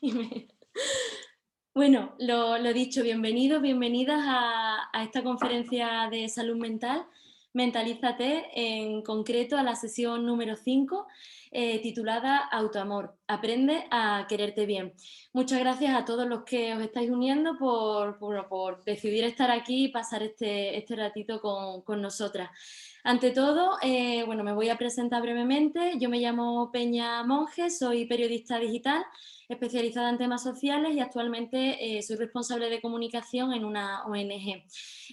Y me- Bueno, lo dicho, bienvenidos, bienvenidas a esta conferencia de salud mental, Mentalízate, en concreto a la sesión número 5, titulada Autoamor, aprende a quererte bien. Muchas gracias a todos los que os estáis uniendo por decidir estar aquí y pasar este ratito con nosotras. Ante todo, bueno, me voy a presentar brevemente. Yo me llamo Peña Monge, soy periodista digital especializada en temas sociales y actualmente soy responsable de comunicación en una ONG.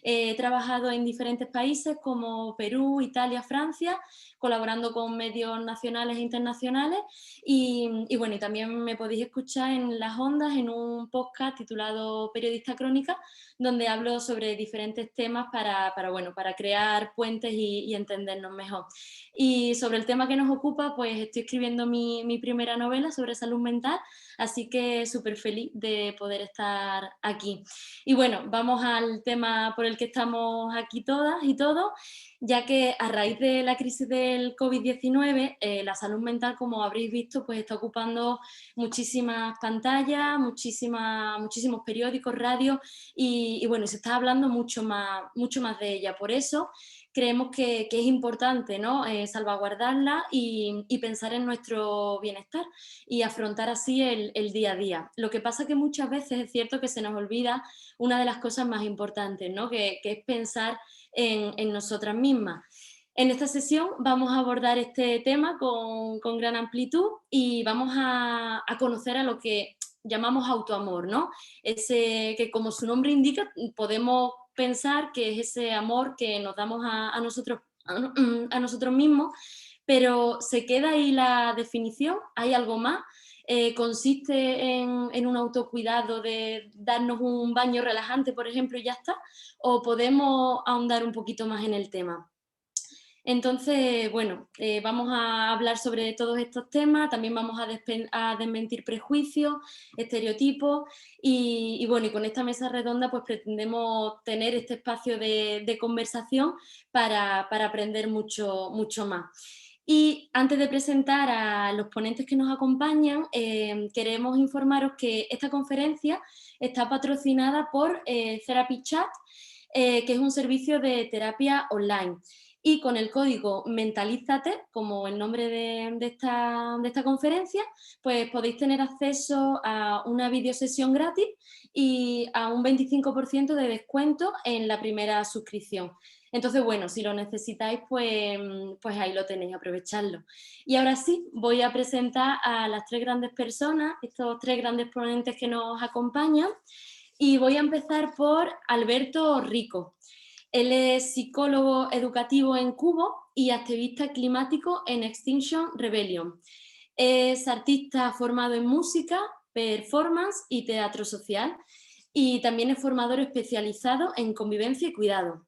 He trabajado en diferentes países como Perú, Italia, Francia, colaborando con medios nacionales e internacionales y bueno, y también me podéis escuchar en Las Ondas en un podcast titulado Periodista Crónica, donde hablo sobre diferentes temas bueno, para crear puentes y entendernos mejor. Y sobre el tema que nos ocupa, pues estoy escribiendo mi primera novela sobre salud mental, así que súper feliz de poder estar aquí. Y bueno, vamos al tema por el que estamos aquí todas y todos, ya que a raíz de la crisis del COVID-19, la salud mental, como habréis visto, pues está ocupando muchísimas pantallas, muchísimos periódicos, radios y bueno, se está hablando mucho más de ella. Por eso creemos que es importante, ¿no? Salvaguardarla y pensar en nuestro bienestar y afrontar así el día a día. Lo que pasa que muchas veces es cierto que se nos olvida una de las cosas más importantes, ¿no? Que es pensar en nosotras mismas. En esta sesión vamos a abordar este tema con gran amplitud y vamos a conocer a lo que llamamos autoamor, ¿no? Ese que, como su nombre indica, podemos pensar que es ese amor que nos damos a nosotros mismos, pero ¿se queda ahí la definición? ¿Hay algo más? ¿Consiste en un autocuidado de darnos un baño relajante, por ejemplo, y ya está? ¿O podemos ahondar un poquito más en el tema? Entonces, bueno, vamos a hablar sobre todos estos temas, también vamos a desmentir prejuicios, estereotipos y bueno, y con esta mesa redonda pues pretendemos tener este espacio de conversación para aprender mucho más. Y antes de presentar a los ponentes que nos acompañan, queremos informaros que esta conferencia está patrocinada por Therapy Chat, que es un servicio de terapia online. Y con el código Mentalízate, como el nombre de esta conferencia, pues podéis tener acceso a una videosesión gratis y a un 25% de descuento en la primera suscripción. Entonces, bueno, si lo necesitáis, pues ahí lo tenéis, aprovechadlo. Y ahora sí, voy a presentar a las tres grandes personas, estos tres grandes ponentes que nos acompañan, y voy a empezar por Alberto Rico. Él es psicólogo educativo en Cubo y activista climático en Extinction Rebellion. Es artista formado en música, performance y teatro social y también es formador especializado en convivencia y cuidado.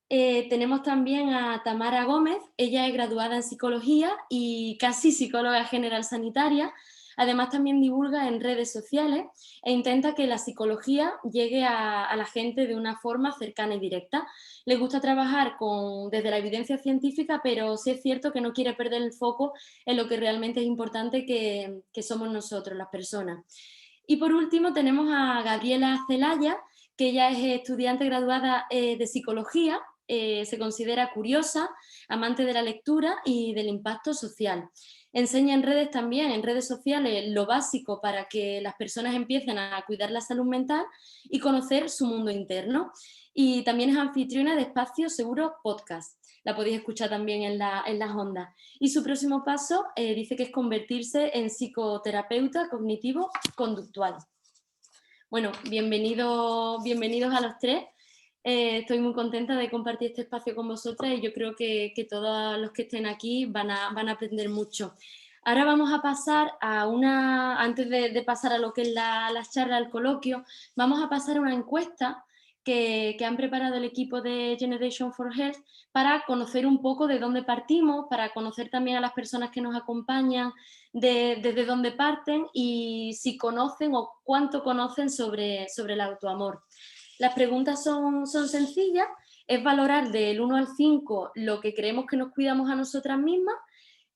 Tenemos también a Tamara Gómez, ella es graduada en psicología y casi psicóloga general sanitaria. Además también divulga en redes sociales e intenta que la psicología llegue a la gente de una forma cercana y directa. Le gusta trabajar desde la evidencia científica, pero sí es cierto que no quiere perder el foco en lo que realmente es importante, que somos nosotros, las personas. Y por último tenemos a Gabriela Celaya, que ella es estudiante graduada de psicología, se considera curiosa, amante de la lectura y del impacto social. Enseña en redes también, en redes sociales, lo básico para que las personas empiecen a cuidar la salud mental y conocer su mundo interno. Y también es anfitriona de Espacio Seguro Podcast. La podéis escuchar también en las ondas. Y su próximo paso dice que es convertirse en psicoterapeuta cognitivo-conductual. Bueno, bienvenidos a los tres. Estoy muy contenta de compartir este espacio con vosotras y yo creo que todos los que estén aquí van a aprender mucho. Ahora vamos a pasar antes de pasar a lo que es las charlas, el coloquio, vamos a pasar a una encuesta que han preparado el equipo de Generation for Health para conocer un poco de dónde partimos, para conocer también a las personas que nos acompañan, desde dónde parten y si conocen o cuánto conocen sobre el autoamor. Las preguntas son sencillas, es valorar del 1 al 5 lo que creemos que nos cuidamos a nosotras mismas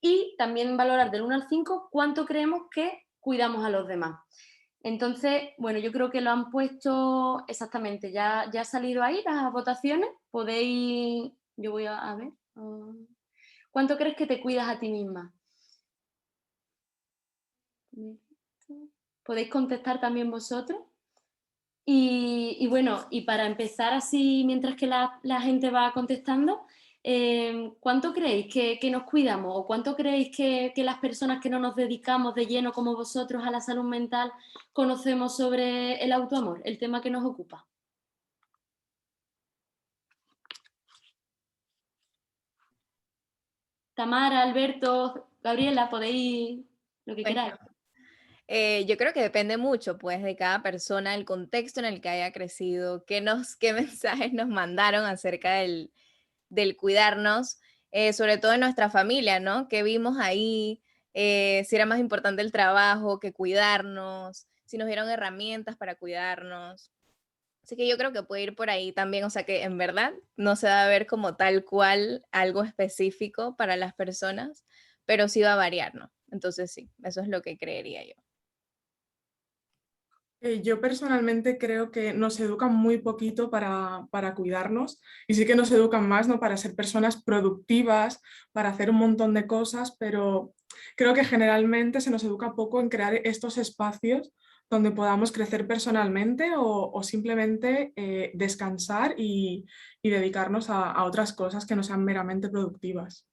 y también valorar del 1 al 5 cuánto creemos que cuidamos a los demás. Entonces, bueno, yo creo que lo han puesto exactamente, ya ha salido ahí las votaciones, podéis, yo voy a ver, ¿cuánto crees que te cuidas a ti misma? Podéis contestar también vosotros. Y bueno, y para empezar así, mientras que la gente va contestando, ¿cuánto creéis que nos cuidamos? ¿O cuánto creéis que las personas que no nos dedicamos de lleno como vosotros a la salud mental conocemos sobre el autoamor, el tema que nos ocupa? Tamara, Alberto, Gabriela, podéis lo que Bueno, queráis. yo creo que depende mucho, pues, de cada persona, el contexto en el que haya crecido, qué mensajes nos mandaron acerca del cuidarnos, sobre todo en nuestra familia, ¿no? ¿Qué vimos ahí? Si era más importante el trabajo que cuidarnos, si nos dieron herramientas para cuidarnos. Así que yo creo que puede ir por ahí también, o sea que en verdad no se va a ver como tal cual algo específico para las personas, pero sí va a variar, ¿no? Entonces sí, eso es lo que creería yo. Yo personalmente creo que nos educan muy poquito para cuidarnos y sí que nos educan más, ¿no? Para ser personas productivas, para hacer un montón de cosas, pero creo que generalmente se nos educa poco en crear estos espacios donde podamos crecer personalmente o simplemente descansar y dedicarnos a otras cosas que no sean meramente productivas.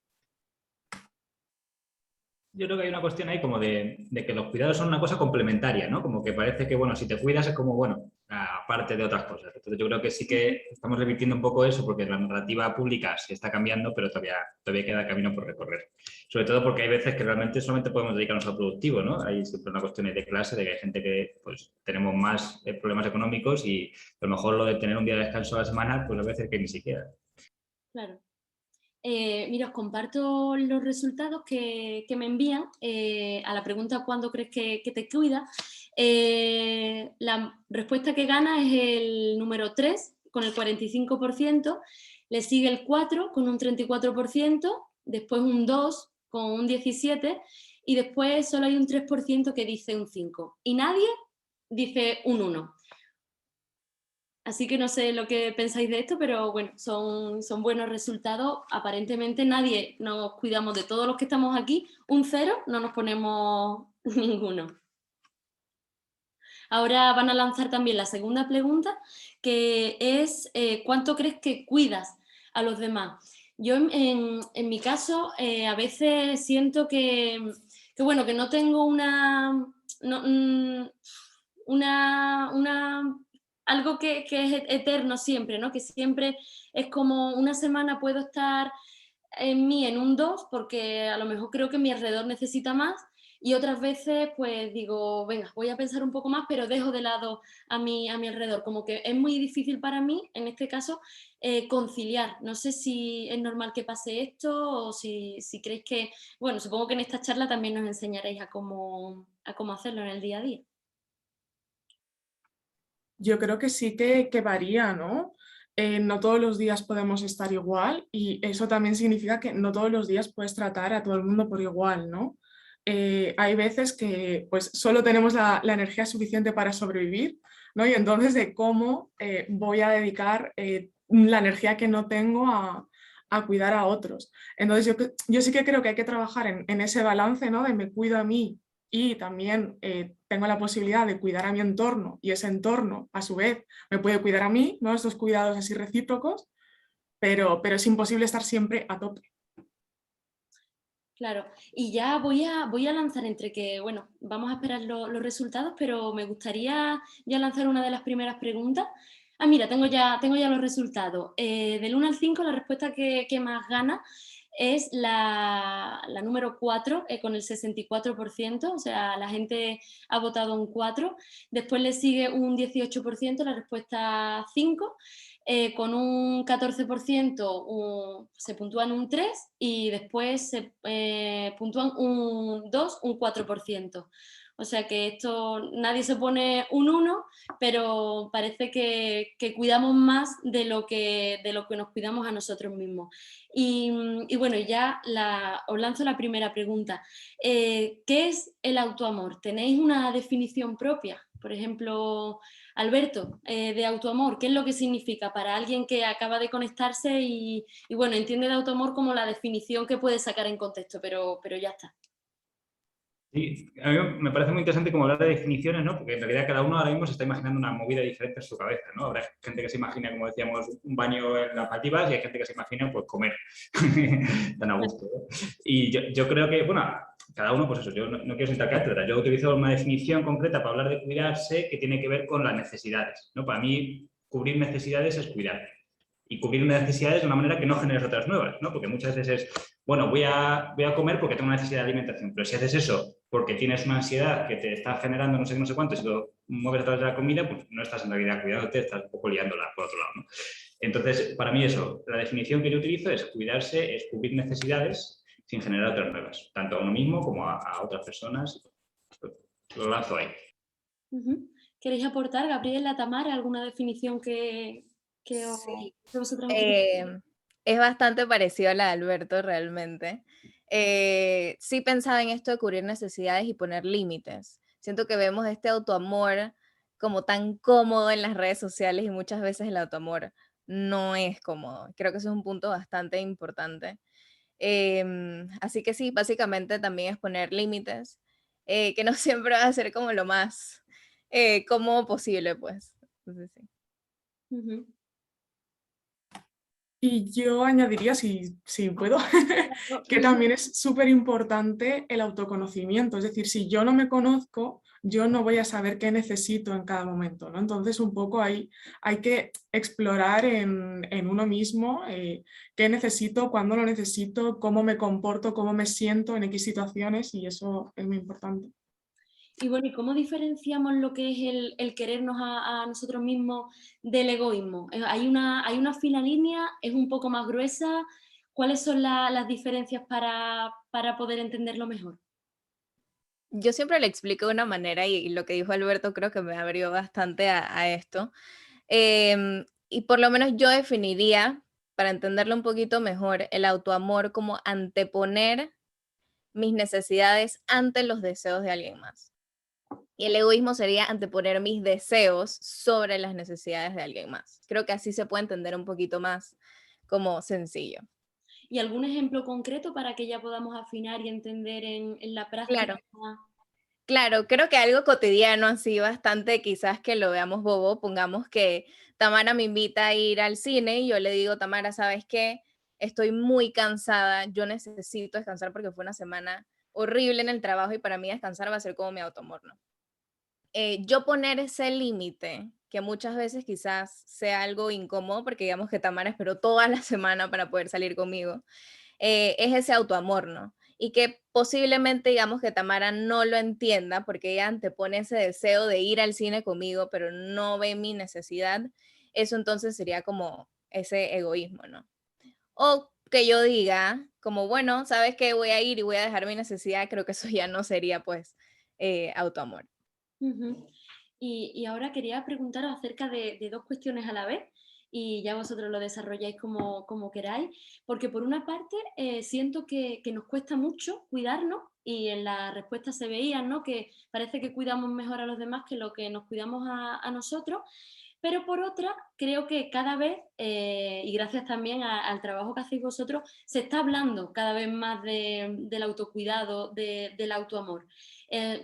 Yo creo que hay una cuestión ahí como de que los cuidados son una cosa complementaria, ¿no? Como que parece que, bueno, si te cuidas es como, bueno, aparte de otras cosas. Entonces yo creo que sí que estamos repitiendo un poco eso porque la narrativa pública se está cambiando, pero todavía queda camino por recorrer. Sobre todo porque hay veces que realmente solamente podemos dedicarnos al productivo, ¿no? Hay siempre una cuestión de clase, de que hay gente que, pues, tenemos más problemas económicos y a lo mejor lo de tener un día de descanso a la semana, pues a veces que ni siquiera. Claro. Mira, os comparto los resultados que me envían a la pregunta ¿cuándo crees que te cuida? La respuesta que gana es el número 3, con el 45%, le sigue el 4 con un 34%, después un 2 con un 17% y después solo hay un 3% que dice un 5 y nadie dice un 1. Así que no sé lo que pensáis de esto, pero bueno, son buenos resultados. Aparentemente nadie nos cuidamos de todos los que estamos aquí. Un 0, no nos ponemos ninguno. Ahora van a lanzar también la segunda pregunta, que es ¿cuánto crees que cuidas a los demás? Yo en mi caso a veces siento bueno, que no tengo algo que es eterno siempre, ¿no? Que siempre es como una semana puedo estar en mí en un 2 porque a lo mejor creo que mi alrededor necesita más y otras veces pues digo, venga, voy a pensar un poco más, pero dejo de lado a mi alrededor. Como que es muy difícil para mí, en este caso, conciliar. No sé si es normal que pase esto o si creéis que, bueno, supongo que en esta charla también nos enseñaréis a cómo hacerlo en el día a día. Yo creo que sí que varía, ¿no? No todos los días podemos estar igual y eso también significa que no todos los días puedes tratar a todo el mundo por igual, ¿no? Hay veces que pues solo tenemos la energía suficiente para sobrevivir, ¿no? Y entonces de cómo voy a dedicar la energía que no tengo a cuidar a otros. Entonces yo sí que creo que hay que trabajar en ese balance, ¿no? De me cuido a mí y también tengo la posibilidad de cuidar a mi entorno y ese entorno a su vez me puede cuidar a mí, ¿no? Estos cuidados así recíprocos, pero es imposible estar siempre a tope. Claro, y ya voy a lanzar entre que, bueno, vamos a esperar los resultados, pero me gustaría ya lanzar una de las primeras preguntas. Ah, mira, tengo ya los resultados. Del 1 al 5, la respuesta que más gana es la número 4, con el 64%, o sea, la gente ha votado un 4. Después le sigue un 18%, la respuesta 5. Con un 14% se puntúan un 3 y después se puntúan un 2, un 4%. O sea que esto, nadie se pone un 1, pero parece que cuidamos más de lo que nos cuidamos a nosotros mismos. Y bueno, ya os lanzo la primera pregunta. ¿Qué es el autoamor? ¿Tenéis una definición propia? Por ejemplo, Alberto, de autoamor, ¿qué es lo que significa para alguien que acaba de conectarse y bueno, entiende de autoamor como la definición que puede sacar en contexto, pero ya está? Sí, a mí me parece muy interesante como hablar de definiciones, ¿no? Porque en realidad cada uno ahora mismo se está imaginando una movida diferente en su cabeza, ¿no? Habrá gente que se imagina, como decíamos, un baño en las Maldivas y hay gente que se imagina, pues, comer tan a gusto, ¿no? Y yo creo que, bueno, cada uno, pues eso, yo no quiero sentar cátedra, yo utilizo una definición concreta para hablar de cuidarse que tiene que ver con las necesidades, ¿no? Para mí, cubrir necesidades es cuidar. Y cubrir necesidades de una manera que no generes otras nuevas, ¿no? Porque muchas veces es, bueno, voy a comer porque tengo una necesidad de alimentación, pero si haces eso porque tienes una ansiedad que te está generando no sé qué, no sé cuánto, si lo mueves a través de la comida, pues no estás en realidad cuidándote, estás un poco liándola por otro lado, ¿no? Entonces, para mí eso, la definición que yo utilizo es cuidarse, es cubrir necesidades sin generar otras nuevas, tanto a uno mismo como a otras personas. Lo lanzo ahí. ¿Queréis aportar, Gabriela, Tamara, alguna definición que Sí. vosotras utilicéis? Es bastante parecido a la de Alberto realmente. Sí pensaba en esto de cubrir necesidades y poner límites. Siento que vemos este autoamor como tan cómodo en las redes sociales y muchas veces el autoamor no es cómodo. Creo que eso es un punto bastante importante. Así que sí, básicamente también es poner límites, que no siempre va a ser como lo más cómodo posible, pues. Entonces, sí. Ujú. Y yo añadiría, si puedo, que también es súper importante el autoconocimiento. Es decir, si yo no me conozco, yo no voy a saber qué necesito en cada momento, ¿no? Entonces, un poco ahí hay que explorar en uno mismo qué necesito, cuándo lo necesito, cómo me comporto, cómo me siento en X situaciones, y eso es muy importante. Y bueno, ¿y cómo diferenciamos lo que es el querernos a nosotros mismos del egoísmo? ¿Hay una fina línea? ¿Es un poco más gruesa? ¿Cuáles son las diferencias para poder entenderlo mejor? Yo siempre le explico de una manera y lo que dijo Alberto creo que me abrió bastante a esto. Y por lo menos yo definiría, para entenderlo un poquito mejor, el autoamor como anteponer mis necesidades ante los deseos de alguien más. Y el egoísmo sería anteponer mis deseos sobre las necesidades de alguien más. Creo que así se puede entender un poquito más como sencillo. ¿Y algún ejemplo concreto para que ya podamos afinar y entender en la práctica? Claro. Claro, creo que algo cotidiano, así bastante, quizás que lo veamos bobo, pongamos que Tamara me invita a ir al cine y yo le digo, Tamara, ¿sabes qué? Estoy muy cansada, yo necesito descansar porque fue una semana horrible en el trabajo y para mí descansar va a ser como mi autoamor, ¿no? Yo poner ese límite, que muchas veces quizás sea algo incómodo porque digamos que Tamara esperó toda la semana para poder salir conmigo, es ese autoamor, ¿no? Y que posiblemente, digamos, que Tamara no lo entienda porque ella antepone ese deseo de ir al cine conmigo, pero no ve mi necesidad. Eso entonces sería como ese egoísmo, ¿no? O que yo diga, como, bueno, ¿sabes qué? Voy a ir y voy a dejar mi necesidad. Creo que eso ya no sería, pues, autoamor. Ujú. Y ahora quería preguntaros acerca de dos cuestiones a la vez y ya vosotros lo desarrolláis como queráis, porque por una parte siento que nos cuesta mucho cuidarnos y en la respuesta se veía, ¿no? Que parece que cuidamos mejor a los demás que lo que nos cuidamos a nosotros, pero por otra creo que cada vez, y gracias también al trabajo que hacéis vosotros, se está hablando cada vez más del autocuidado, del autoamor.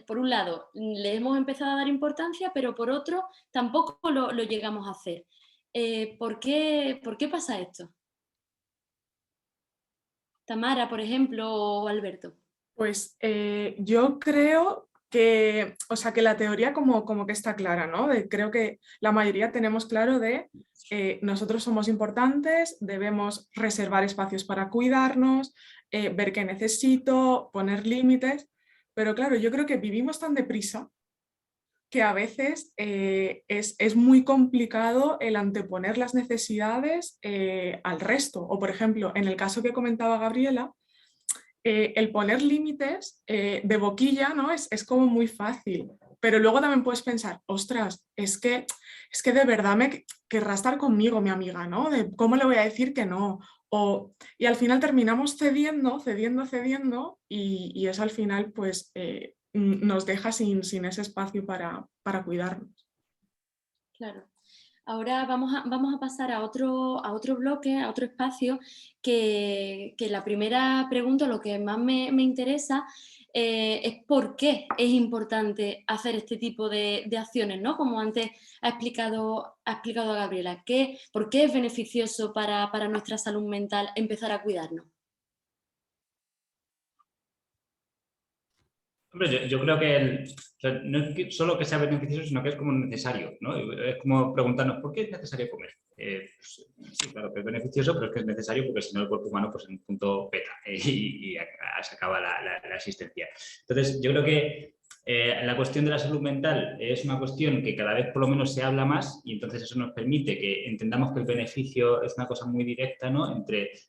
Por un lado, le hemos empezado a dar importancia, pero por otro, tampoco lo llegamos a hacer. ¿Por qué pasa esto? Tamara, por ejemplo, o Alberto. Pues yo creo que, o sea, que la teoría como que está clara, ¿no? Creo que la mayoría tenemos claro de nosotros somos importantes, debemos reservar espacios para cuidarnos, ver qué necesito, poner límites, pero claro, yo creo que vivimos tan deprisa que a veces es muy complicado el anteponer las necesidades al resto. O por ejemplo, en el caso que comentaba Gabriela, el poner límites de boquilla, ¿no? Es como muy fácil, pero luego también puedes pensar, ostras, es que de verdad me querrá estar conmigo mi amiga, ¿no? De cómo le voy a decir que no. Y al final terminamos cediendo y eso al final pues nos deja sin ese espacio para cuidarnos. Claro. Ahora vamos a pasar a otro bloque, a otro espacio, que la primera pregunta, lo que más me interesa, es por qué es importante hacer este tipo de acciones, ¿no? Como antes ha explicado Gabriela, ¿por qué es beneficioso para nuestra salud mental empezar a cuidarnos? Hombre, yo creo que o sea, no es que solo que sea beneficioso, sino que es como necesario, ¿no? Es como preguntarnos, ¿por qué es necesario comer? Pues, sí, claro que es beneficioso, pero es que es necesario porque si no el cuerpo humano pues en un punto peta y se acaba la existencia. Entonces, yo creo que la cuestión de la salud mental es una cuestión que cada vez por lo menos se habla más y entonces eso nos permite que entendamos que el beneficio es una cosa muy directa, ¿no?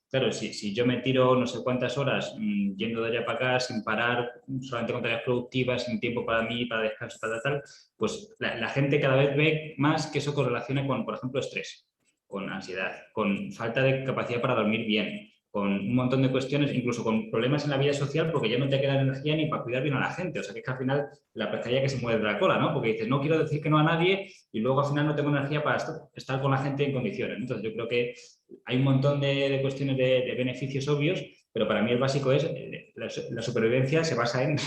Claro, si yo me tiro no sé cuántas horas yendo de allá para acá sin parar, solamente con tareas productivas, sin tiempo para mí, para descanso, para tal, pues la gente cada vez ve más que eso correlaciona con, por ejemplo, estrés, con ansiedad, con falta de capacidad para dormir bien, con un montón de cuestiones, incluso con problemas en la vida social, porque ya no te queda energía ni para cuidar bien a la gente. O sea, que es que al final la pescadilla que se mueve de la cola, ¿no? Porque dices, no quiero decir que no a nadie y luego al final no tengo energía para estar con la gente en condiciones. Entonces, yo creo que hay un montón de cuestiones de beneficios obvios, pero para mí el básico es la supervivencia se basa en,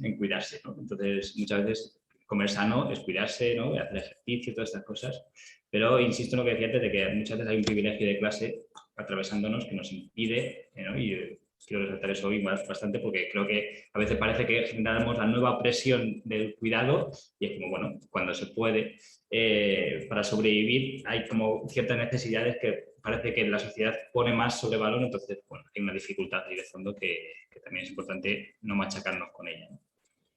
en cuidarse, ¿no? Entonces, muchas veces comer sano es cuidarse, ¿no? Hacer ejercicio, todas estas cosas. Pero insisto en lo que decía antes de que muchas veces hay un privilegio de clase atravesándonos que nos impide, ¿no? Y quiero resaltar eso hoy bastante porque creo que a veces parece que generamos la nueva presión del cuidado y es como, bueno, cuando se puede, para sobrevivir hay como ciertas necesidades que parece que la sociedad pone más sobre valor, entonces, bueno, hay una dificultad ahí de fondo que también es importante no machacarnos con ella, ¿no?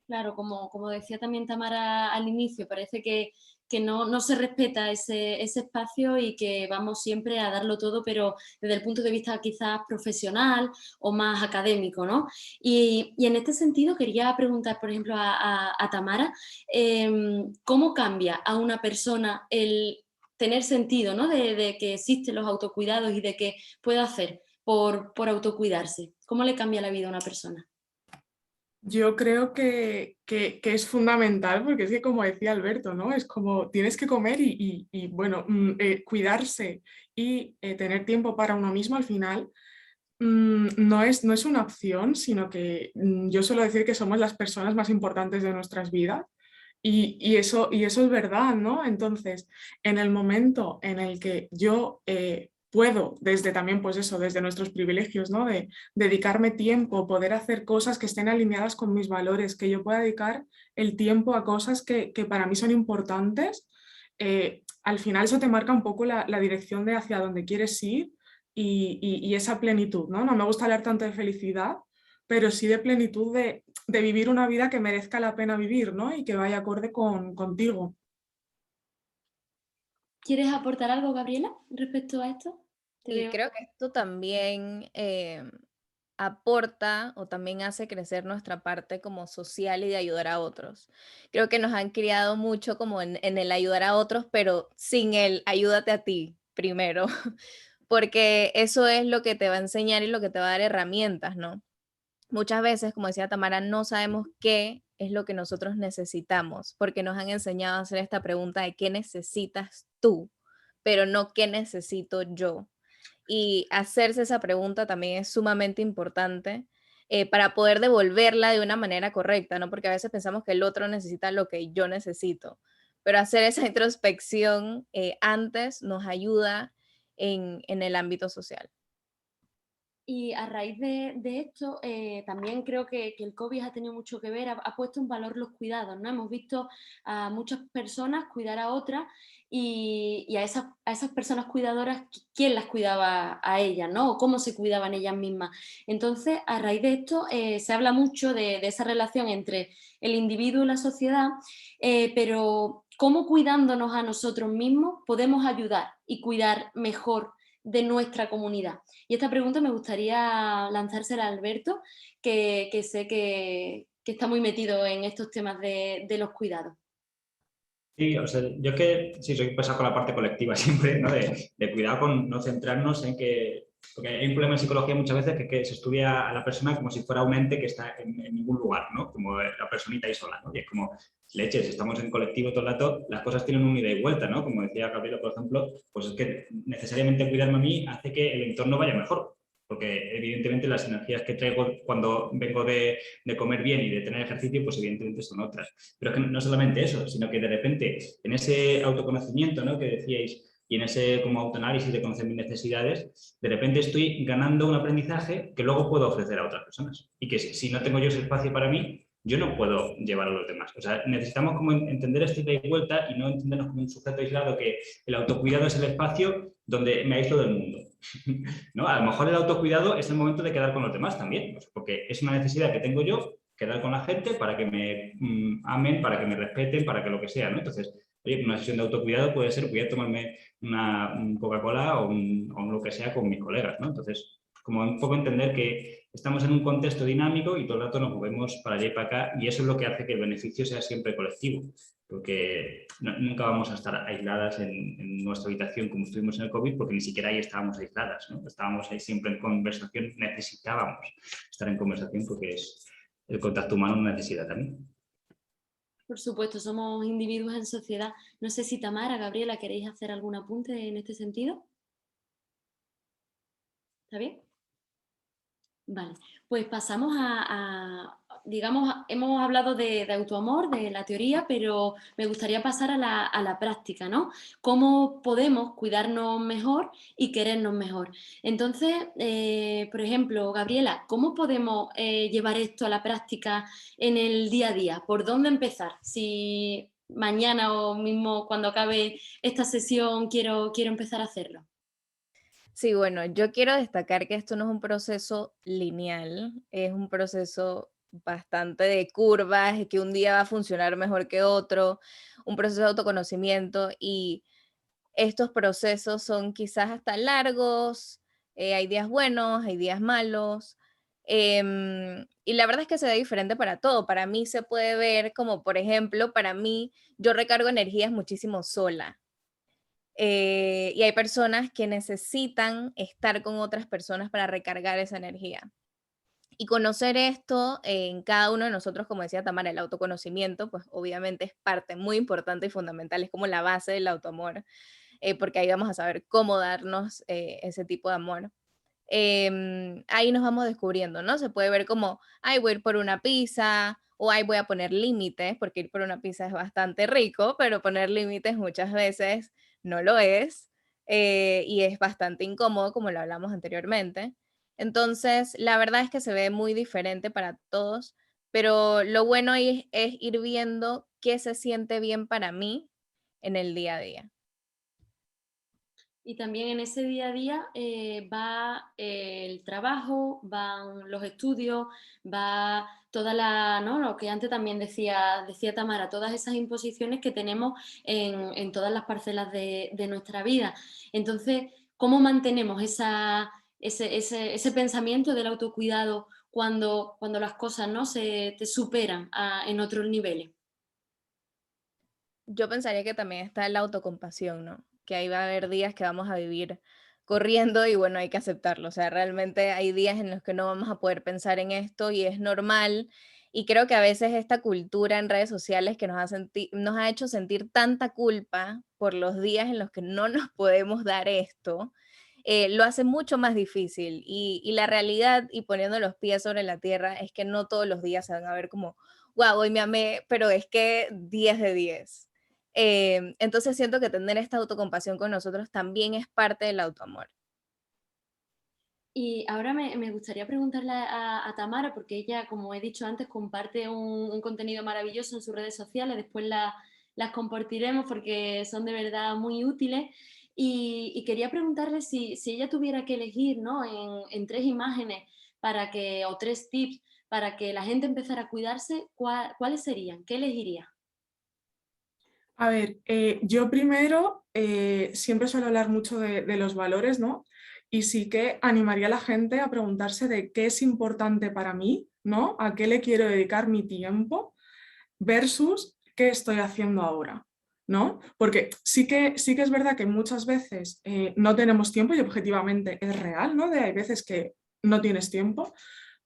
Claro, como decía también Tamara al inicio, parece que no se respeta ese espacio y que vamos siempre a darlo todo, pero desde el punto de vista quizás profesional o más académico, ¿no? Y en este sentido quería preguntar, por ejemplo, a Tamara, ¿cómo cambia a una persona el tener sentido, ¿no? de que existen los autocuidados y de que pueda hacer por autocuidarse? ¿Cómo le cambia la vida a una persona? Yo creo que es fundamental porque es que como decía Alberto, ¿no? Es como tienes que comer y, bueno, cuidarse y tener tiempo para uno mismo al final no es una opción, sino que yo suelo decir que somos las personas más importantes de nuestras vidas y eso es verdad, ¿no? Entonces, en el momento en el que yo puedo, desde también, pues eso, desde nuestros privilegios, ¿no? De dedicarme tiempo, poder hacer cosas que estén alineadas con mis valores, que yo pueda dedicar el tiempo a cosas que para mí son importantes, al final eso te marca un poco la dirección de hacia dónde quieres ir y esa plenitud, ¿no? No me gusta hablar tanto de felicidad, pero sí de plenitud de vivir una vida que merezca la pena vivir, ¿no? Y que vaya acorde contigo. ¿Quieres aportar algo, Gabriela, respecto a esto? Te Y veo. creo que esto también aporta o también hace crecer nuestra parte como social y de ayudar a otros. Creo que nos han criado mucho como en el ayudar a otros, pero sin el ayúdate a ti primero, porque eso es lo que te va a enseñar y lo que te va a dar herramientas, ¿no? Muchas veces, como decía Tamara, no sabemos qué es lo que nosotros necesitamos, porque nos han enseñado a hacer esta pregunta de qué necesitas tú, pero no qué necesito yo. Y hacerse esa pregunta también es sumamente importante para poder devolverla de una manera correcta, ¿no? Porque a veces pensamos que el otro necesita lo que yo necesito, pero hacer esa introspección antes nos ayuda en el ámbito social. Y a raíz de esto, también creo que el COVID ha tenido mucho que ver, ha puesto en valor los cuidados, ¿no? Hemos visto a muchas personas cuidar a otras y a esas personas cuidadoras, ¿quién las cuidaba a ellas, ¿no? O cómo se cuidaban ellas mismas. Entonces, a raíz de esto, se habla mucho de esa relación entre el individuo y la sociedad, pero ¿cómo cuidándonos a nosotros mismos podemos ayudar y cuidar mejor de nuestra comunidad? Y esta pregunta me gustaría lanzársela a Alberto, que sé que está muy metido en estos temas de los cuidados. Sí, o sea, yo es que sí, soy pesado con la parte colectiva siempre, ¿no? De cuidado con no centrarnos en que... Porque hay un problema en psicología muchas veces que se estudia a la persona como si fuera un ente que está en ningún lugar, ¿no? Como la personita ahí sola, ¿no? Y es como, leches, estamos en colectivo todo el rato, las cosas tienen un ida y vuelta, ¿no? Como decía Gabriela, por ejemplo, pues es que necesariamente cuidarme a mí hace que el entorno vaya mejor. Porque evidentemente las energías que traigo cuando vengo de comer bien y de tener ejercicio, pues evidentemente son otras. Pero es que no solamente eso, sino que de repente en ese autoconocimiento, ¿no?, que decíais, y en ese como autoanálisis de conocer mis necesidades, de repente estoy ganando un aprendizaje que luego puedo ofrecer a otras personas. Y que si no tengo yo ese espacio para mí, yo no puedo llevar a los demás. O sea, necesitamos como entender este ida y vuelta y no entendernos como un sujeto aislado que el autocuidado es el espacio donde me aíslo del mundo. ¿No? A lo mejor el autocuidado es el momento de quedar con los demás también, porque es una necesidad que tengo yo, quedar con la gente para que me amen, para que me respeten, para que lo que sea, ¿no? Entonces, oye, una sesión de autocuidado puede ser, voy a tomarme una Coca-Cola o lo que sea con mis colegas, ¿no? Entonces, como un poco entender que estamos en un contexto dinámico y todo el rato nos movemos para allá y para acá y eso es lo que hace que el beneficio sea siempre colectivo, porque nunca vamos a estar aisladas en nuestra habitación como estuvimos en el COVID, porque ni siquiera ahí estábamos aisladas, ¿no? Estábamos ahí siempre en conversación, necesitábamos estar en conversación porque es el contacto humano una necesidad también. Por supuesto, somos individuos en sociedad. No sé si Tamara, Gabriela, ¿queréis hacer algún apunte en este sentido? ¿Está bien? Vale, pues pasamos digamos, hemos hablado de autoamor, de la teoría, pero me gustaría pasar a la práctica, ¿no? ¿Cómo podemos cuidarnos mejor y querernos mejor? Entonces, por ejemplo, Gabriela, ¿cómo podemos llevar esto a la práctica en el día a día? ¿Por dónde empezar? Si mañana o mismo cuando acabe esta sesión quiero empezar a hacerlo. Sí, bueno, yo quiero destacar que esto no es un proceso lineal, es un proceso bastante de curvas, y que un día va a funcionar mejor que otro, un proceso de autoconocimiento y estos procesos son quizás hasta largos, hay días buenos, hay días malos, y la verdad es que se ve diferente para todo. Para mí se puede ver como, por ejemplo, para mí yo recargo energías muchísimo sola. Y hay personas que necesitan estar con otras personas para recargar esa energía. Y conocer esto en cada uno de nosotros, como decía Tamara, el autoconocimiento, pues obviamente es parte muy importante y fundamental, es como la base del autoamor, porque ahí vamos a saber cómo darnos ese tipo de amor. Ahí nos vamos descubriendo, ¿no? Se puede ver como, ay, voy a ir por una pizza, o ay, voy a poner límites, porque ir por una pizza es bastante rico, pero poner límites muchas veces no lo es, y es bastante incómodo, como lo hablamos anteriormente. Entonces, la verdad es que se ve muy diferente para todos, pero lo bueno es ir viendo qué se siente bien para mí en el día a día. Y también en ese día a día va el trabajo, van los estudios, va toda ¿no? Lo que antes también decía Tamara, todas esas imposiciones que tenemos en todas las parcelas de nuestra vida. Entonces, ¿cómo mantenemos ese pensamiento del autocuidado cuando las cosas, ¿no?, te superan en otros niveles? Yo pensaría que también está la autocompasión, ¿no? Que ahí va a haber días que vamos a vivir corriendo y bueno, hay que aceptarlo. O sea, realmente hay días en los que no vamos a poder pensar en esto y es normal. Y creo que a veces esta cultura en redes sociales que nos ha hecho sentir tanta culpa por los días en los que no nos podemos dar esto, lo hace mucho más difícil. Y la realidad, y poniendo los pies sobre la tierra, es que no todos los días se van a ver como, wow, hoy me amé, pero es que 10 de 10. Entonces siento que tener esta autocompasión con nosotros también es parte del autoamor. Y ahora me gustaría preguntarle a Tamara, porque ella, como he dicho antes, comparte un contenido maravilloso en sus redes sociales, después las compartiremos porque son de verdad muy útiles. Y quería preguntarle si ella tuviera que elegir, ¿no?, en 3 imágenes o 3 tips para que la gente empezara a cuidarse, ¿cuáles serían? ¿Qué elegiría? A ver, yo primero siempre suelo hablar mucho de los valores, ¿no? Y sí que animaría a la gente a preguntarse de qué es importante para mí, ¿no? A qué le quiero dedicar mi tiempo versus qué estoy haciendo ahora, ¿no? Porque sí que es verdad que muchas veces no tenemos tiempo y objetivamente es real, ¿no? Hay veces que no tienes tiempo,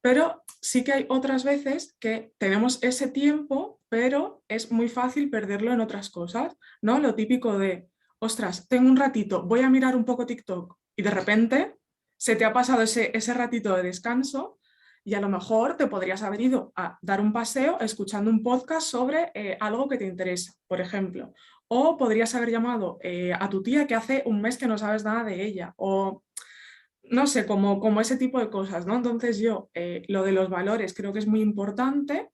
pero sí que hay otras veces que tenemos ese tiempo, pero es muy fácil perderlo en otras cosas, ¿no? Lo típico de, ostras, tengo un ratito, voy a mirar un poco TikTok y de repente se te ha pasado ese ratito de descanso y a lo mejor te podrías haber ido a dar un paseo escuchando un podcast sobre algo que te interesa, por ejemplo. O podrías haber llamado a tu tía que hace un mes que no sabes nada de ella. O no sé, como ese tipo de cosas, ¿no? Entonces yo lo de los valores creo que es muy importante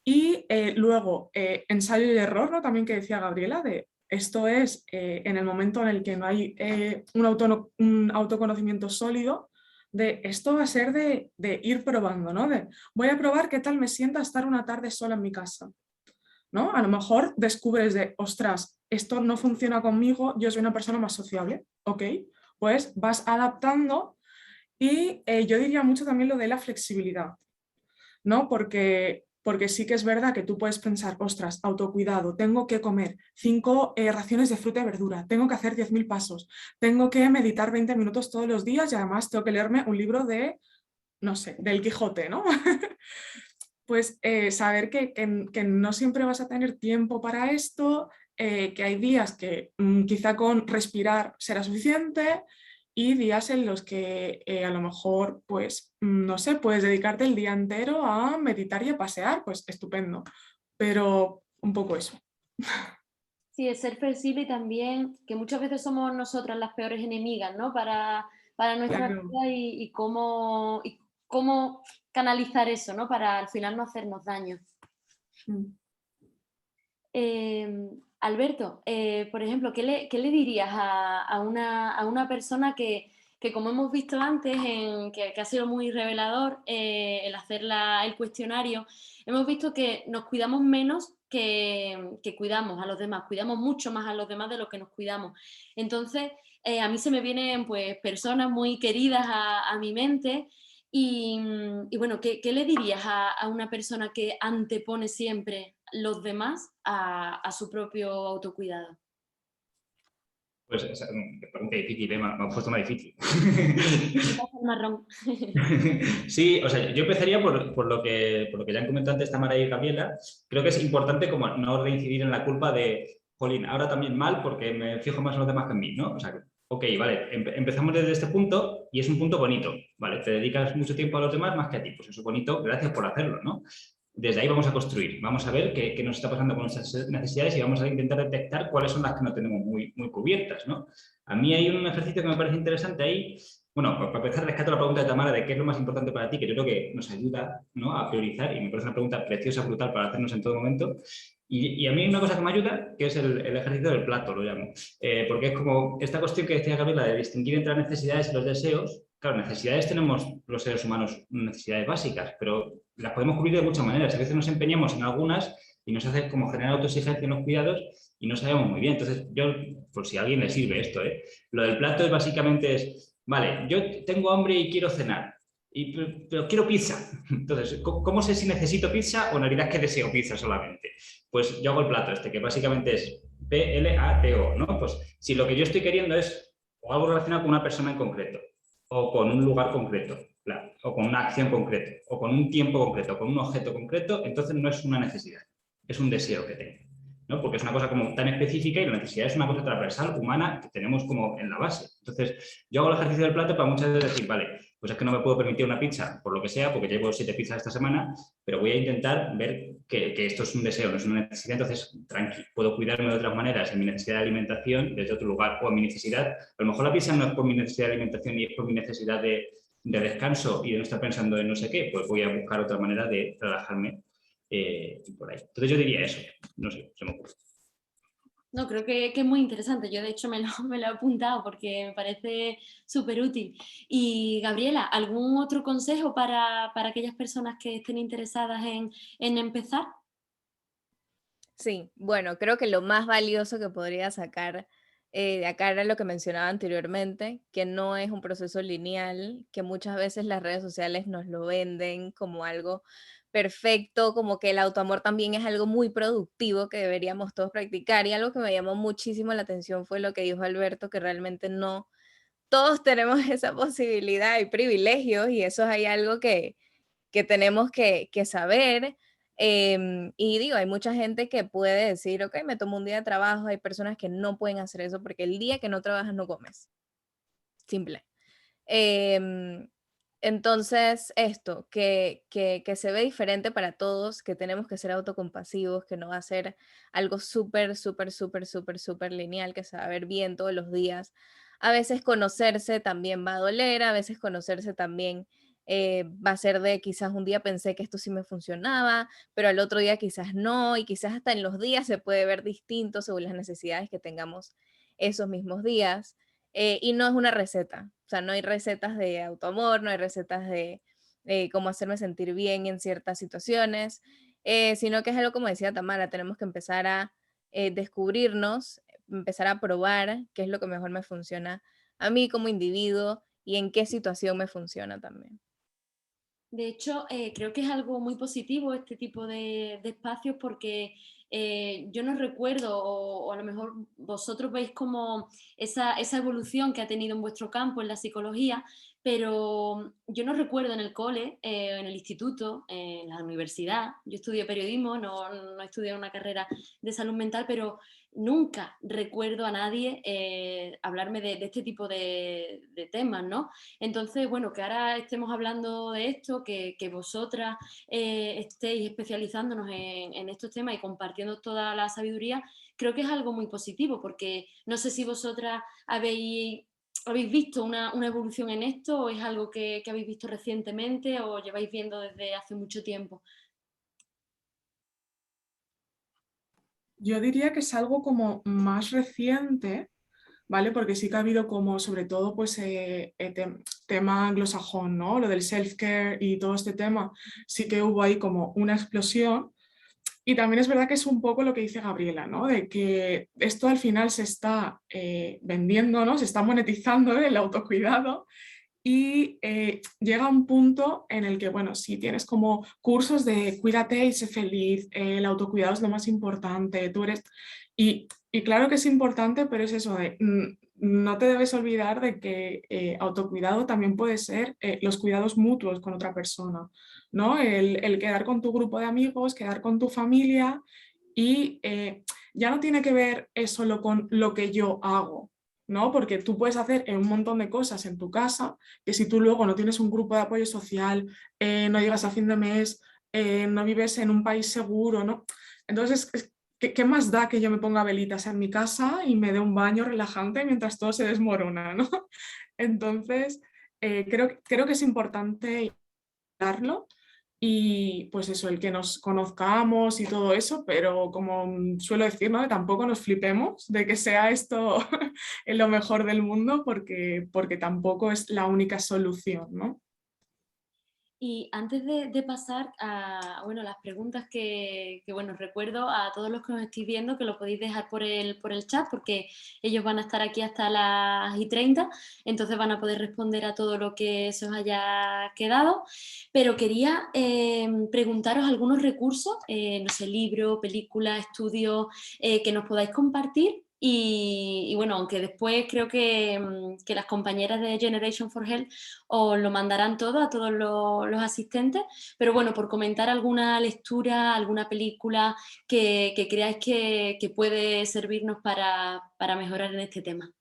y luego ensayo y error, ¿no? También que decía Gabriela, de esto es en el momento en el que no hay un autoconocimiento sólido, de esto va a ser de ir probando, ¿no? De voy a probar qué tal me sienta estar una tarde sola en mi casa, ¿no? A lo mejor descubres de, ostras, esto no funciona conmigo, yo soy una persona más sociable, ¿ok? Pues vas adaptando y yo diría mucho también lo de la flexibilidad, ¿no? Porque sí que es verdad que tú puedes pensar, ostras, autocuidado, tengo que comer 5 raciones de fruta y verdura, tengo que hacer 10.000 pasos, tengo que meditar 20 minutos todos los días y además tengo que leerme un libro de, no sé, del Quijote, ¿no? Pues saber que no siempre vas a tener tiempo para esto, que hay días que quizá con respirar será suficiente y días en los que a lo mejor, pues, no sé, puedes dedicarte el día entero a meditar y a pasear, pues estupendo, pero un poco eso. Sí, es ser flexible y también que muchas veces somos nosotras las peores enemigas, ¿no? Para nuestra Claro. vida y cómo canalizar eso, ¿no? Para al final no hacernos daño. Mm. Alberto, por ejemplo, qué le dirías a una persona que, como hemos visto antes, que ha sido muy revelador el hacer el cuestionario, hemos visto que nos cuidamos menos que cuidamos a los demás, cuidamos mucho más a los demás de lo que nos cuidamos. Entonces, a mí se me vienen pues, personas muy queridas a mi mente y bueno, ¿qué le dirías a una persona que antepone siempre los demás a su propio autocuidado? Pues esa pregunta difícil, ¿eh? Me ha puesto más difícil. Me pasa el marrón. Sí, o sea, yo empezaría por lo que ya han comentado antes Tamara y Gabriela. Creo que es importante como no reincidir en la culpa de, jolín, ahora también mal porque me fijo más en los demás que en mí, ¿no? O sea, ok, vale, empezamos desde este punto y es un punto bonito, ¿vale? Te dedicas mucho tiempo a los demás más que a ti, pues eso es bonito, gracias por hacerlo, ¿no? Desde ahí vamos a construir, vamos a ver qué nos está pasando con nuestras necesidades y vamos a intentar detectar cuáles son las que no tenemos muy cubiertas, ¿no? A mí hay un ejercicio que me parece interesante ahí. Bueno, para empezar, rescato la pregunta de Tamara de qué es lo más importante para ti, que yo creo que nos ayuda, ¿no?, a priorizar y me parece una pregunta preciosa, brutal para hacernos en todo momento. Y a mí hay una cosa que me ayuda, que es el ejercicio del plato, lo llamo. Porque es como esta cuestión que decía Gabriela de distinguir entre las necesidades y los deseos. Claro, necesidades tenemos los seres humanos, necesidades básicas, pero las podemos cubrir de muchas maneras. A veces nos empeñamos en algunas y nos hace como generar autoexigencia en los cuidados y no sabemos muy bien. Entonces, yo, por si a alguien le sirve esto, lo del plato es básicamente vale, yo tengo hambre y quiero cenar, pero quiero pizza. Entonces, ¿cómo sé si necesito pizza o en realidad es que deseo pizza solamente? Pues yo hago el plato que básicamente es PLATO, ¿no? Pues si lo que yo estoy queriendo es o algo relacionado con una persona en concreto, o con un lugar concreto, claro, o con una acción concreta, o con un tiempo concreto, o con un objeto concreto, entonces no es una necesidad, es un deseo que tengo, ¿no? Porque es una cosa como tan específica y la necesidad es una cosa transversal, humana, que tenemos como en la base. Entonces, yo hago el ejercicio del plato para muchas veces decir, vale, pues es que no me puedo permitir una pizza, por lo que sea, porque llevo 7 pizzas esta semana, pero voy a intentar ver que esto es un deseo, no es una necesidad, entonces, tranqui, puedo cuidarme de otras maneras en mi necesidad de alimentación desde otro lugar o en mi necesidad. A lo mejor la pizza no es por mi necesidad de alimentación y es por mi necesidad de descanso y de no estar pensando en no sé qué, pues voy a buscar otra manera de relajarme por ahí. Entonces yo diría eso, no sé, se me ocurre. No, creo que es muy interesante. Yo, de hecho, me lo he apuntado porque me parece súper útil. Y, Gabriela, ¿algún otro consejo para aquellas personas que estén interesadas en empezar? Sí, bueno, creo que lo más valioso que podría sacar de acá era lo que mencionaba anteriormente, que no es un proceso lineal, que muchas veces las redes sociales nos lo venden como algo perfecto, como que el autoamor también es algo muy productivo que deberíamos todos practicar. Y algo que me llamó muchísimo la atención fue lo que dijo Alberto, que realmente no todos tenemos esa posibilidad y privilegios, y eso hay algo que tenemos que saber. Y digo, hay mucha gente que puede decir, ok, me tomo un día de trabajo. Hay personas que no pueden hacer eso porque el día que no trabajas no comes. Simple. Em, entonces, esto, que se ve diferente para todos, que tenemos que ser autocompasivos, que no va a ser algo súper, súper, súper, súper, súper lineal, que se va a ver bien todos los días. A veces conocerse también va a doler, a veces conocerse también va a ser de quizás un día pensé que esto sí me funcionaba, pero al otro día quizás no, y quizás hasta en los días se puede ver distinto según las necesidades que tengamos esos mismos días. Y no es una receta, o sea, no hay recetas de autoamor, no hay recetas de cómo hacerme sentir bien en ciertas situaciones, sino que es algo como decía Tamara, tenemos que empezar a descubrirnos, empezar a probar qué es lo que mejor me funciona a mí como individuo y en qué situación me funciona también. De hecho, creo que es algo muy positivo este tipo de espacios porque yo no recuerdo, o a lo mejor vosotros veis como esa evolución que ha tenido en vuestro campo, en la psicología, pero yo no recuerdo en el cole, en el instituto, en la universidad. Yo estudié periodismo, no estudié una carrera de salud mental, pero nunca recuerdo a nadie hablarme de este tipo de temas, ¿no? Entonces, bueno, que ahora estemos hablando de esto, que vosotras estéis especializándonos en estos temas y compartiendo toda la sabiduría, creo que es algo muy positivo, porque no sé si vosotras habéis visto una evolución en esto, o es algo que habéis visto recientemente o lleváis viendo desde hace mucho tiempo. Yo diría que es algo como más reciente, ¿vale? Porque sí que ha habido como, sobre todo, pues tema anglosajón, ¿no? Lo del self-care y todo este tema, sí que hubo ahí como una explosión. Y también es verdad que es un poco lo que dice Gabriela, ¿no? De que esto al final se está vendiendo, ¿no? Se está monetizando el autocuidado. Y llega un punto en el que, bueno, si tienes como cursos de cuídate y sé feliz, el autocuidado es lo más importante, tú eres... Y claro que es importante, pero es eso de... no te debes olvidar de que autocuidado también puede ser los cuidados mutuos con otra persona, ¿no? El quedar con tu grupo de amigos, quedar con tu familia y ya no tiene que ver solo con lo que yo hago, ¿no? Porque tú puedes hacer un montón de cosas en tu casa que si tú luego no tienes un grupo de apoyo social, no llegas a fin de mes, no vives en un país seguro, ¿no? Entonces, ¿qué más da que yo me ponga velitas en mi casa y me dé un baño relajante mientras todo se desmorona, ¿no? Entonces, creo que es importante darlo. Y pues eso, el que nos conozcamos y todo eso, pero como suelo decir, ¿no? Tampoco nos flipemos de que sea esto en lo mejor del mundo porque tampoco es la única solución, ¿no? Y antes de pasar a bueno, las preguntas bueno, recuerdo a todos los que nos estéis viendo que lo podéis dejar por el chat, porque ellos van a estar aquí hasta las 1:30, entonces van a poder responder a todo lo que se os haya quedado. Pero quería preguntaros algunos recursos, no sé, libros, películas, estudios, que nos podáis compartir. Y bueno, aunque después creo que las compañeras de Generation for Health os lo mandarán todo a todos los asistentes, pero bueno, por comentar alguna lectura, alguna película que creáis que puede servirnos para mejorar en este tema.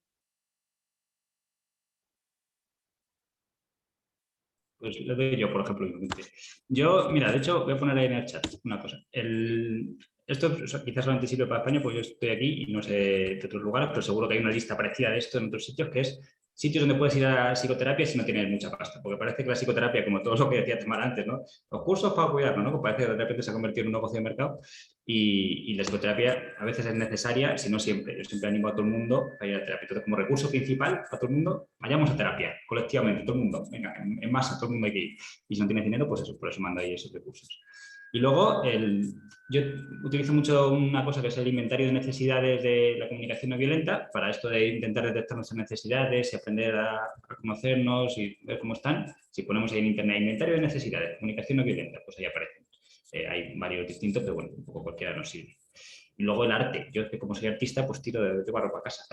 Pues le doy yo, por ejemplo. Yo, mira, de hecho, voy a poner ahí en el chat una cosa. Esto quizás solamente sirve para España, pues yo estoy aquí y no sé de otros lugares, pero seguro que hay una lista parecida de esto en otros sitios, que es sitios donde puedes ir a psicoterapia si no tienes mucha pasta. Porque parece que la psicoterapia, como todo lo que decía Tamara antes, ¿no? Los cursos para cuidarnos, ¿no? Pues parece que de repente se ha convertido en un negocio de mercado y la psicoterapia a veces es necesaria, si no siempre. Yo siempre animo a todo el mundo a ir a terapia. Entonces, como recurso principal, a todo el mundo, vayamos a terapia, colectivamente, todo el mundo. Venga, en masa, todo el mundo hay que ir. Y si no tienes dinero, pues eso, por eso mando ahí esos recursos. Y luego, yo utilizo mucho una cosa que es el inventario de necesidades de la comunicación no violenta para esto de intentar detectar nuestras necesidades y aprender a conocernos y ver cómo están. Si ponemos ahí en internet inventario de necesidades, comunicación no violenta, pues ahí aparecen. Hay varios distintos, pero bueno, un poco cualquiera nos sirve. Y luego el arte. Yo, que como soy artista, pues tiro de barro para casa.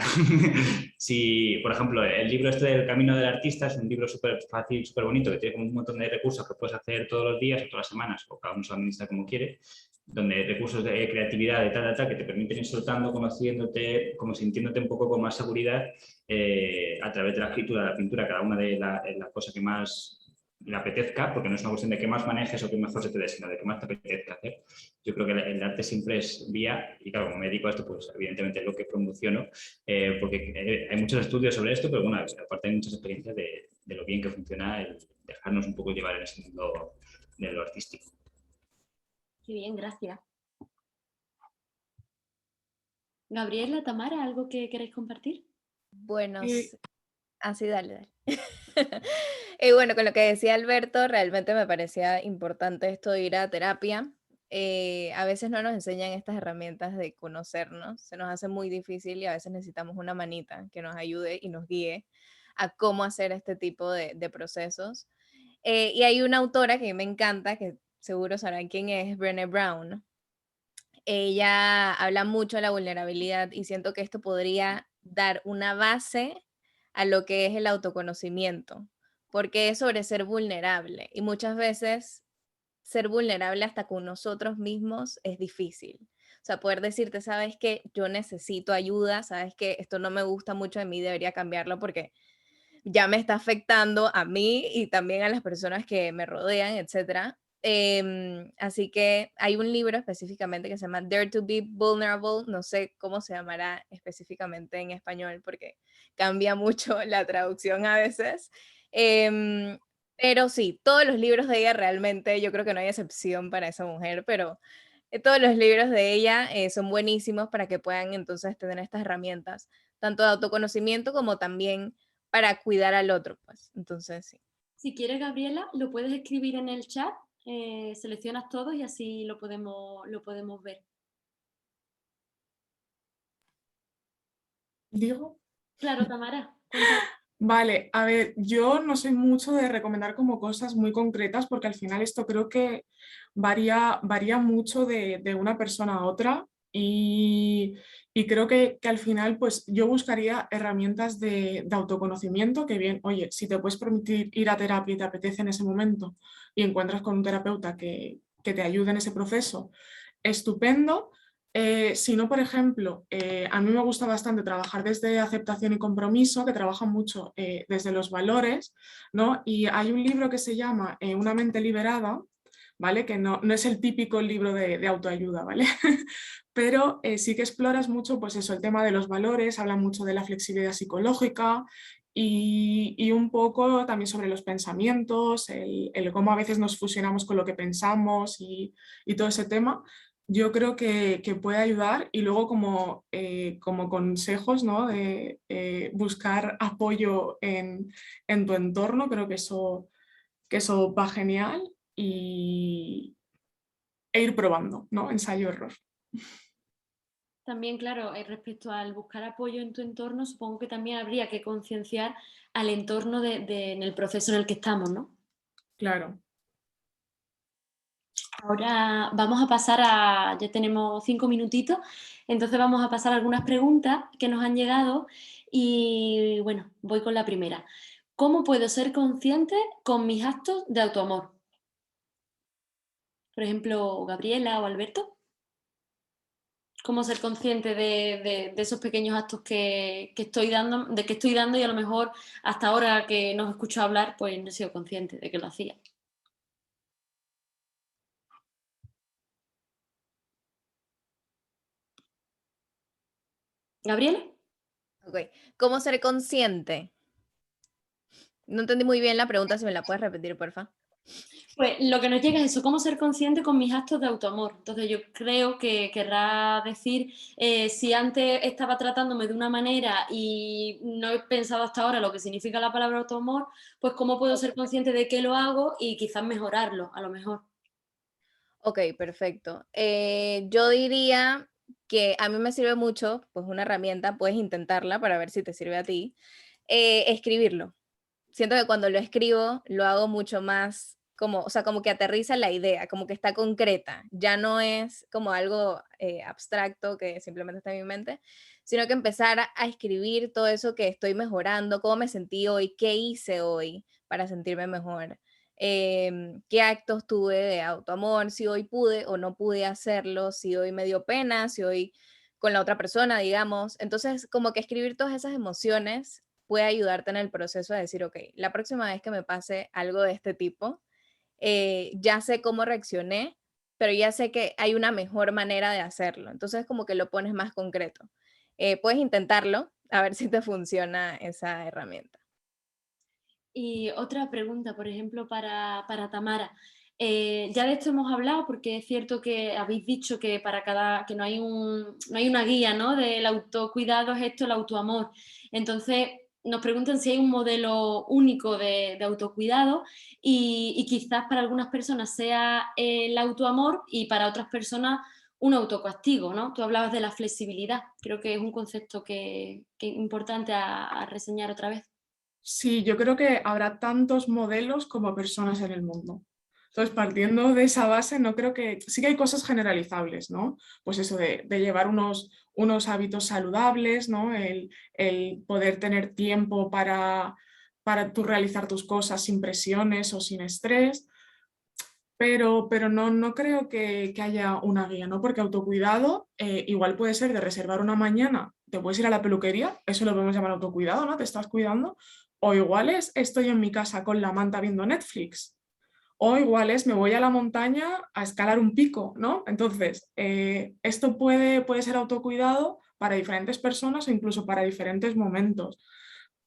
Si, por ejemplo, el libro este del Camino del Artista es un libro súper fácil, súper bonito, que tiene como un montón de recursos que puedes hacer todos los días o todas las semanas, o cada uno se administra como quiere, donde hay recursos de creatividad, de tal, que te permiten ir soltando, conociéndote, como sintiéndote un poco con más seguridad a través de la escritura, de la pintura, cada una de las cosas que más le apetezca, porque no es una cuestión de que más manejes o que mejor se te dé, sino de que más te apetezca hacer. Yo creo que el arte siempre es vía, y claro, como me dedico a esto, pues evidentemente es lo que promociono, porque hay muchos estudios sobre esto, pero bueno, aparte hay muchas experiencias de lo bien que funciona el dejarnos un poco llevar en ese mundo de lo artístico. Qué bien, gracias. Gabriela, Tamara, ¿algo que queréis compartir? Bueno, Eh, así dale. Y bueno, con lo que decía Alberto, realmente me parecía importante esto de ir a terapia. A veces no nos enseñan estas herramientas de conocernos, se nos hace muy difícil y a veces necesitamos una manita que nos ayude y nos guíe a cómo hacer este tipo de procesos. Y hay una autora que a mí me encanta, que seguro sabrán quién es, Brené Brown. Ella habla mucho de la vulnerabilidad y siento que esto podría dar una base a lo que es el autoconocimiento, porque es sobre ser vulnerable y muchas veces ser vulnerable hasta con nosotros mismos es difícil. O sea, poder decirte, sabes que yo necesito ayuda, sabes que esto no me gusta mucho de mí, debería cambiarlo porque ya me está afectando a mí y también a las personas que me rodean, etcétera. Así que hay un libro específicamente que se llama Dare to be Vulnerable, no sé cómo se llamará específicamente en español porque cambia mucho la traducción a veces. Em, pero sí, todos los libros de ella realmente, yo creo que no hay excepción para esa mujer, pero todos los libros de ella son buenísimos para que puedan entonces tener estas herramientas, tanto de autoconocimiento como también para cuidar al otro, pues. Entonces, sí. Si quieres, Gabriela, lo puedes escribir en el chat, seleccionas todos y así lo podemos ver. ¿Digo? Claro, Tamara, cuéntame. Vale, a ver, yo no soy mucho de recomendar como cosas muy concretas porque al final esto creo que varía mucho de una persona a otra y creo que al final pues yo buscaría herramientas de autoconocimiento que bien, oye, si te puedes permitir ir a terapia y te apetece en ese momento y encuentras con un terapeuta que te ayude en ese proceso, estupendo. Si no, por ejemplo, a mí me gusta bastante trabajar desde aceptación y compromiso, que trabaja mucho desde los valores, ¿no? Y hay un libro que se llama Una mente liberada, ¿vale? Que no es el típico libro de autoayuda, ¿vale? Pero sí que exploras mucho, pues eso, el tema de los valores, habla mucho de la flexibilidad psicológica y un poco también sobre los pensamientos, el cómo a veces nos fusionamos con lo que pensamos y todo ese tema yo creo que puede ayudar y luego como consejos, ¿no? De buscar apoyo en tu entorno, creo que eso va genial e ir probando, ¿no? Ensayo-error. También, claro, respecto al buscar apoyo en tu entorno, supongo que también habría que concienciar al entorno en el proceso en el que estamos, ¿no? Claro. Ahora vamos a pasar ya tenemos 5 minutitos, entonces vamos a pasar a algunas preguntas que nos han llegado y bueno, voy con la primera. ¿Cómo puedo ser consciente con mis actos de autoamor? Por ejemplo, Gabriela o Alberto. ¿Cómo ser consciente de esos pequeños actos que estoy dando y a lo mejor hasta ahora que nos escucho hablar, pues no he sido consciente de que lo hacía? ¿Gabriela? Ok. ¿Cómo ser consciente? No entendí muy bien la pregunta, si me la puedes repetir, porfa. Pues lo que nos llega es eso, cómo ser consciente con mis actos de autoamor. Entonces yo creo que querrá decir, si antes estaba tratándome de una manera y no he pensado hasta ahora lo que significa la palabra autoamor, pues cómo puedo ser consciente de que lo hago y quizás mejorarlo, a lo mejor. Ok, perfecto. Yo diría que a mí me sirve mucho, pues una herramienta, puedes intentarla para ver si te sirve a ti, escribirlo. Siento que cuando lo escribo lo hago mucho más como, o sea, como que aterriza la idea, como que está concreta, ya no es como algo abstracto que simplemente está en mi mente, sino que empezar a escribir todo eso que estoy mejorando, cómo me sentí hoy, qué hice hoy para sentirme mejor, qué actos tuve de autoamor, si hoy pude o no pude hacerlo, si hoy me dio pena, si hoy con la otra persona, digamos. Entonces, como que escribir todas esas emociones puede ayudarte en el proceso de decir, ok, la próxima vez que me pase algo de este tipo, ya sé cómo reaccioné, pero ya sé que hay una mejor manera de hacerlo. Entonces, como que lo pones más concreto. Puedes intentarlo, a ver si te funciona esa herramienta. Y otra pregunta, por ejemplo, para Tamara. Ya de esto hemos hablado porque es cierto que habéis dicho que para que no hay, no hay una guía, ¿no? Del autocuidado es esto, el autoamor. Entonces, nos preguntan si hay un modelo único de autocuidado y quizás para algunas personas sea el autoamor y para otras personas un autocastigo, ¿no? Tú hablabas de la flexibilidad. Creo que es un concepto que es importante a reseñar otra vez. Sí, yo creo que habrá tantos modelos como personas en el mundo. Entonces, partiendo de esa base, no creo que... Sí que hay cosas generalizables, ¿no? Pues eso de llevar unos hábitos saludables, ¿no? El poder tener tiempo para tú realizar tus cosas sin presiones o sin estrés, pero no creo que haya una guía, ¿no? Porque autocuidado igual puede ser de reservar una mañana, te puedes ir a la peluquería, eso lo podemos llamar autocuidado, ¿no? Te estás cuidando. O igual es estoy en mi casa con la manta viendo Netflix. O igual es me voy a la montaña a escalar un pico, ¿no? Entonces, esto puede ser autocuidado para diferentes personas o incluso para diferentes momentos.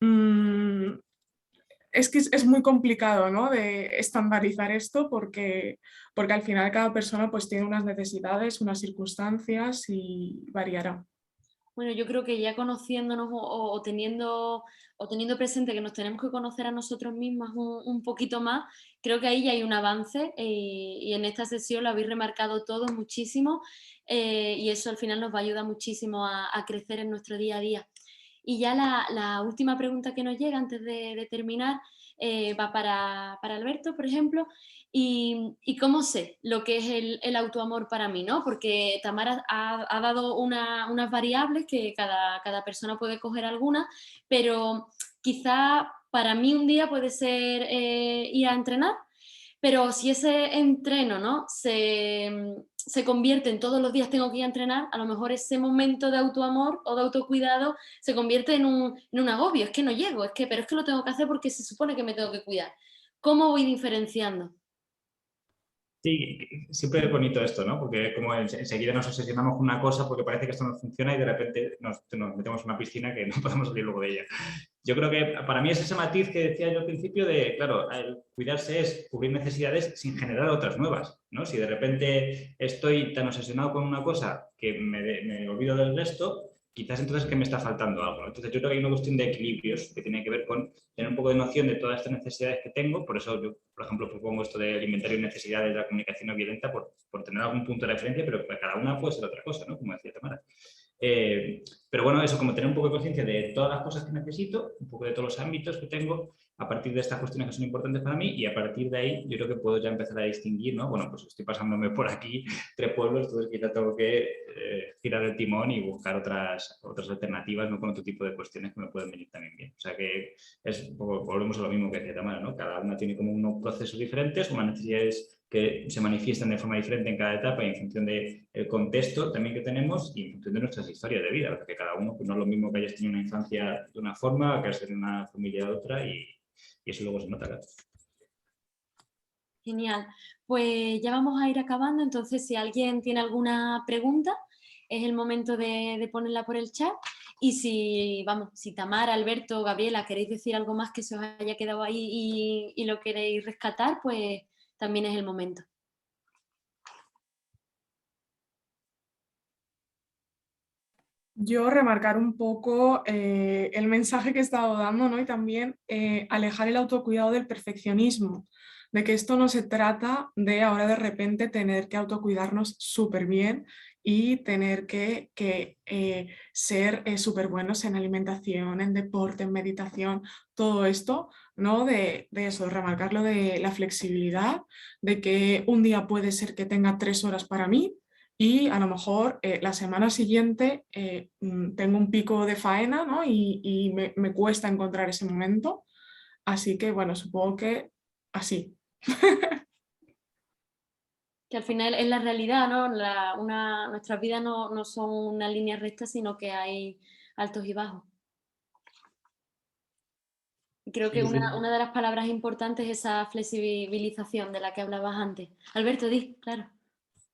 Mm, es que es muy complicado, ¿no? De estandarizar esto porque al final cada persona pues tiene unas necesidades, unas circunstancias y variará. Bueno, yo creo que ya conociéndonos o teniendo presente que nos tenemos que conocer a nosotros mismas un poquito más, creo que ahí ya hay un avance y en esta sesión lo habéis remarcado todo muchísimo y eso al final nos va a ayudar muchísimo a crecer en nuestro día a día. Y ya la última pregunta que nos llega antes de terminar va para Alberto, por ejemplo, y cómo sé lo que es el autoamor para mí, ¿no? Porque Tamara ha dado unas variables que cada persona puede coger alguna, pero quizá para mí un día puede ser ir a entrenar, pero si ese entreno, ¿no? Se convierte en todos los días tengo que ir a entrenar, a lo mejor ese momento de autoamor o de autocuidado se convierte en un agobio, es que no llego, pero es que lo tengo que hacer porque se supone que me tengo que cuidar. ¿Cómo voy diferenciando? Sí, siempre es bonito esto, ¿no? Porque como enseguida nos obsesionamos con una cosa porque parece que esto no funciona y de repente nos metemos en una piscina que no podemos salir luego de ella. Yo creo que para mí es ese matiz que decía yo al principio de, claro, el cuidarse es cubrir necesidades sin generar otras nuevas, ¿no? Si de repente estoy tan obsesionado con una cosa que me olvido del resto, quizás entonces que me está faltando algo, ¿no? Entonces yo creo que hay una cuestión de equilibrios que tiene que ver con tener un poco de noción de todas estas necesidades que tengo, por eso yo, por ejemplo, propongo esto de inventario de necesidades de la comunicación no violenta por tener algún punto de referencia, pero para cada una puede ser otra cosa, ¿no? Como decía Tamara. Pero bueno, eso, como tener un poco de conciencia de todas las cosas que necesito, un poco de todos los ámbitos que tengo, a partir de estas cuestiones que son importantes para mí y a partir de ahí yo creo que puedo ya empezar a distinguir, ¿no? Bueno, pues estoy pasándome por aquí 3 pueblos, entonces quizá tengo que girar el timón y buscar otras alternativas, ¿no? Con otro tipo de cuestiones que me pueden venir también bien. O sea que es un poco, volvemos a lo mismo que decía Tamara, ¿no? Cada una tiene como unos procesos diferentes, unas necesidades que se manifiestan de forma diferente en cada etapa y en función del contexto también que tenemos y en función de nuestras historias de vida, porque cada uno pues, no es lo mismo que hayas tenido una infancia de una forma, que hayas tenido una familia de otra y eso luego se nota. Claro. Genial. Pues ya vamos a ir acabando, entonces si alguien tiene alguna pregunta, es el momento de ponerla por el chat. Y si Tamara, Alberto, Gabriela, queréis decir algo más que se os haya quedado ahí y lo queréis rescatar, pues también es el momento. Yo remarcar un poco el mensaje que he estado dando, ¿no? Y también alejar el autocuidado del perfeccionismo, de que esto no se trata de ahora de repente tener que autocuidarnos súper bien y tener que ser súper buenos en alimentación, en deporte, en meditación, todo esto, ¿no? De eso, remarcar lo de la flexibilidad, de que un día puede ser que tenga 3 horas para mí y a lo mejor la semana siguiente tengo un pico de faena, ¿no? Y me cuesta encontrar ese momento. Así que, bueno, supongo que así. Que al final es la realidad, ¿no? Nuestras vidas no son una línea recta, sino que hay altos y bajos. Y creo que Sí, sí. una de las palabras importantes es esa flexibilización de la que hablabas antes. Alberto, di, claro.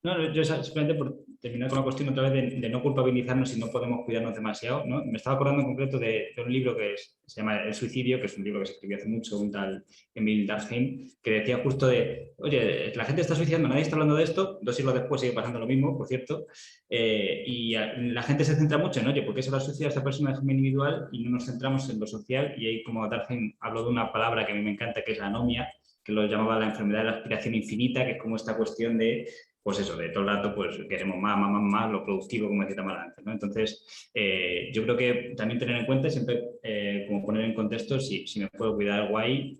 No, yo simplemente por terminar con la cuestión otra vez de no culpabilizarnos si no podemos cuidarnos demasiado, ¿no? Me estaba acordando en concreto de un libro que se llama El suicidio, que es un libro que se escribió hace mucho, un tal Emil Durkheim, que decía justo de, oye, la gente está suicidando, nadie está hablando de esto, 2 siglos después sigue pasando lo mismo, por cierto, y la gente se centra mucho en, oye, ¿por qué se va a suicidar esta persona de forma individual? Y no nos centramos en lo social, y ahí como Durkheim habló de una palabra que a mí me encanta, que es la anomia, que lo llamaba la enfermedad de la aspiración infinita, que es como esta cuestión de pues eso, de todo el rato pues queremos más, lo productivo, como decía Tamara antes, ¿no? Entonces, yo creo que también tener en cuenta, siempre como poner en contexto, si me puedo cuidar guay,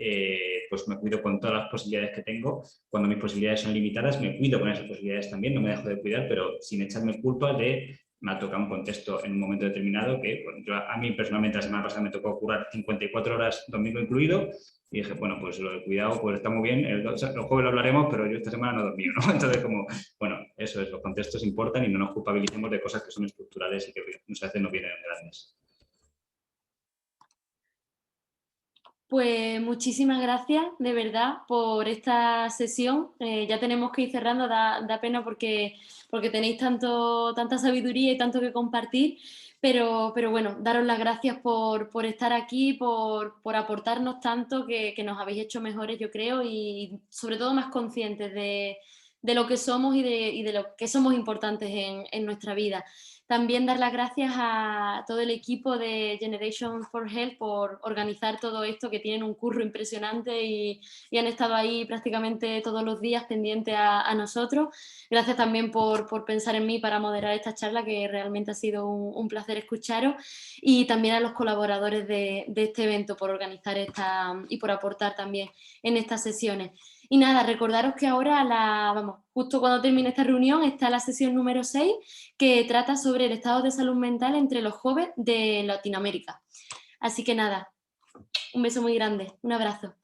pues me cuido con todas las posibilidades que tengo. Cuando mis posibilidades son limitadas, me cuido con esas posibilidades también, no me dejo de cuidar, pero sin echarme culpa de me ha tocado un contexto en un momento determinado que, bueno, a mí personalmente la semana pasada me tocó curar 54 horas, domingo incluido, y dije, bueno, pues lo de cuidado, pues está muy bien, el jueves lo hablaremos, pero yo esta semana no he dormido, ¿no? Entonces, como, bueno, eso es, los contextos importan y no nos culpabilicemos de cosas que son estructurales y que muchas veces no vienen grandes. Pues muchísimas gracias, de verdad, por esta sesión. Ya tenemos que ir cerrando, da pena porque tenéis tanta sabiduría y tanto que compartir, pero bueno, daros las gracias por estar aquí, por aportarnos tanto que nos habéis hecho mejores, yo creo, y sobre todo más conscientes de lo que somos y de lo que somos importantes en nuestra vida. También dar las gracias a todo el equipo de Generation for Health por organizar todo esto, que tienen un curro impresionante y han estado ahí prácticamente todos los días pendientes a nosotros. Gracias también por pensar en mí para moderar esta charla, que realmente ha sido un placer escucharos. Y también a los colaboradores de este evento por organizar y por aportar también en estas sesiones. Y nada, recordaros que ahora, justo cuando termine esta reunión, está la sesión número 6, que trata sobre el estado de salud mental entre los jóvenes de Latinoamérica. Así que nada, un beso muy grande, un abrazo.